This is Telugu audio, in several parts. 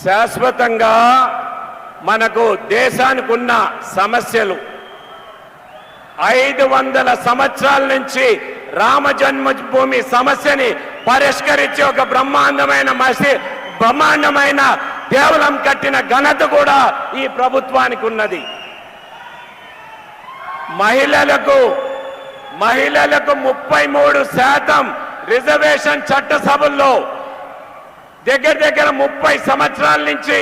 శాశ్వతంగా మనకు దేశానికి ఉన్న సమస్యలు 500 సంవత్సరాల నుంచి రామ జన్మభూమి సమస్యని పరిష్కరించి ఒక బ్రహ్మాండమైన దేవాలయం కట్టిన ఘనత కూడా ఈ ప్రభుత్వానికి ఉన్నది. మహిళలకు 33% రిజర్వేషన్ చట్టసభల్లో దగ్గర 30 సంవత్సరాల నుంచి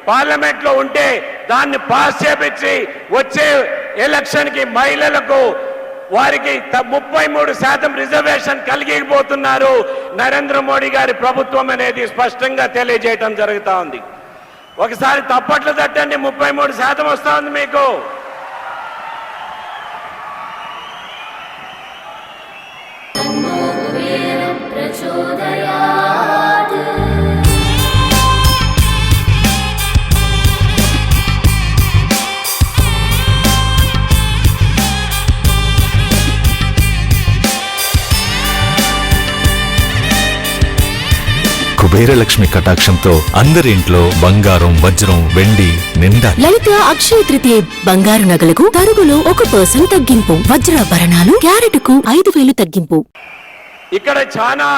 పార్లమెంట్ లో ఉంటే దాన్ని పాస్ చేపించి వచ్చే ఎలక్షన్ కి మహిళలకు వారికి 33% రిజర్వేషన్ కలిగిపోతున్నారు. నరేంద్ర మోడీ గారి ప్రభుత్వం అనేది స్పష్టంగా తెలియజేయడం జరుగుతూ ఉంది. ఒకసారి తప్పట్లు తట్టండి, 33% వస్తా ఉంది మీకు. కుబేరలక్ష్మి కటాక్షంతో అందరి ఇంట్లో బంగారం, వజ్రం, వెండి నిండా. లలిత అక్షయ తృతీయ బంగారు నగలకు తరుగులో 1% తగ్గింపు. వజ్రాభరణాలు క్యారెట్కు 5,000 తగ్గింపు. ఇక్కడ చాలా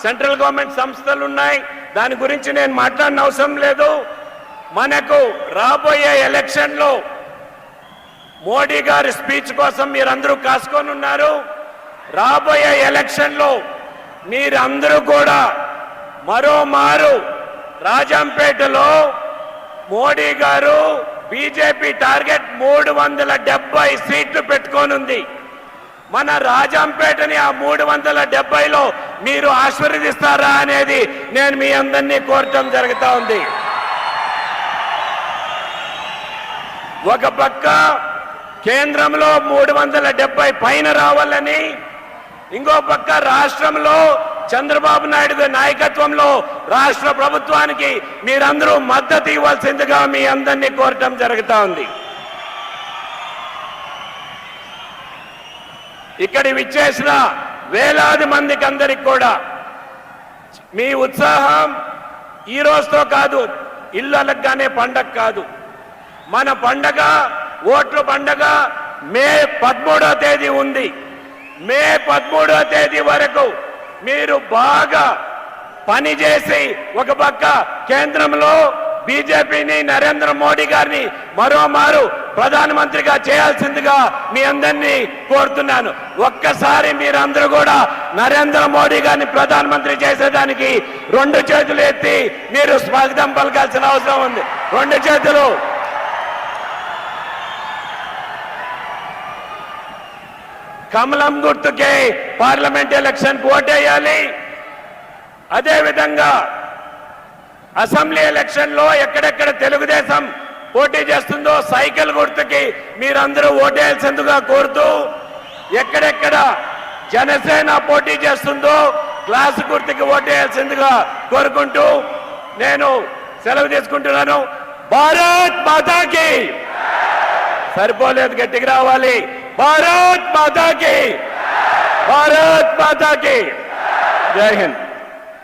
సెంట్రల్ గవర్నమెంట్ సంస్థలు ఉన్నాయి, దాని గురించి నేను మాట్లాడిన అవసరం లేదు. మనకు రాబోయే ఎలక్షన్ లో మోడీ గారి స్పీచ్ కోసం మీరందరూ కాసుకొని ఉన్నారు. రాబోయే ఎలక్షన్ లో మీరందరూ కూడా మరోమారు రాజంపేటలో మోడీ గారు బీజేపీ టార్గెట్ 370 సీట్లు పెట్టుకోనుంది. మన రాజంపేటని ఆ 370లో మీరు ఆశీర్వదిస్తారా అనేది నేను మీ అందరినీ కోరటం జరుగుతూ ఉంది. ఒక పక్క కేంద్రంలో 370 పైన రావాలని, ఇంకో పక్క రాష్ట్రంలో చంద్రబాబు నాయుడు నాయకత్వంలో రాష్ట్ర ప్రభుత్వానికి మీరందరూ మద్దతు ఇవ్వాల్సిందిగా మీ అందరినీ కోరటం జరుగుతూ ఉంది. ఇక్కడ విచ్చేసిన వేలాది మందికి అందరికి కూడా మీ ఉత్సాహం ఈ రోజుతో కాదు, ఇల్లు అలగ్గానే పండగ కాదు. మన పండగ, ఓట్ల పండగ మే 13వ తేదీ ఉంది. మే 13వ తేదీ వరకు మీరు బాగా పనిచేసి ఒక పక్క కేంద్రంలో బీజేపీని, నరేంద్ర మోడీ గారిని మరోమారు ప్రధానమంత్రిగా చేయాల్సిందిగా మీ అందరినీ కోరుతున్నాను. ఒక్కసారి మీరందరూ కూడా నరేంద్ర మోడీ గారిని ప్రధానమంత్రి చేసేదానికి 2 చేతులు ఎత్తి మీరు స్వాగతం పలకాల్సిన అవసరం ఉంది. 2 చేతులు. కమలం గుర్తుకే పార్లమెంట్ ఎలక్షన్ ఓటేయాలి. అదేవిధంగా అసెంబ్లీ ఎలక్షన్ లో ఎక్కడెక్కడ తెలుగుదేశం పోటీ చేస్తుందో సైకిల్ గుర్తుకి మీరందరూ ఓటేయాల్సిందిగా కోరుతూ, ఎక్కడెక్కడ జనసేన పోటీ చేస్తుందో గ్లాసు గుర్తుకి ఓటేయాల్సిందిగా కోరుకుంటూ నేను సెలవు తీసుకుంటున్నాను. భారత్ మాతాకి. సరిపోలేదు, గట్టిగా రావాలి. భారత్ మాతాకి. భారత్ మాతాకి. జై హింద్.